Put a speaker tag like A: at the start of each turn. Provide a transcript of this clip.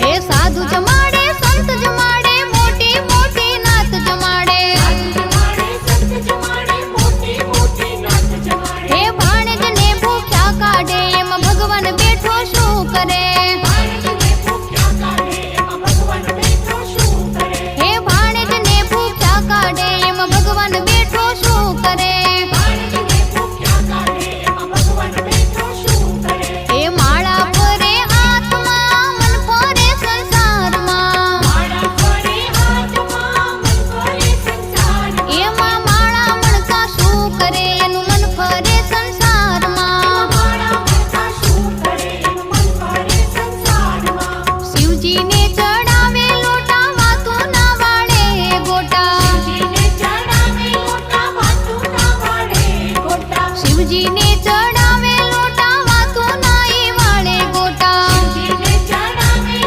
A: એ સાધુ જમાડે સંત જમાડે મોટી મોટી નાત જમાડે એ ભાણેજને ભૂખ્યા કાઢે એમાં ભગવાન બેઠો શું કરે હે ભાણેજને ભૂખ્યા કાઢે એમાં ભગવાન બેઠો શું કરે એ માળા ફરે હાથમાં મન ફરે સંસારમાં એમાં માળા મણકા શું કરે એનું મન ફરે સંસારમાં શિવજીને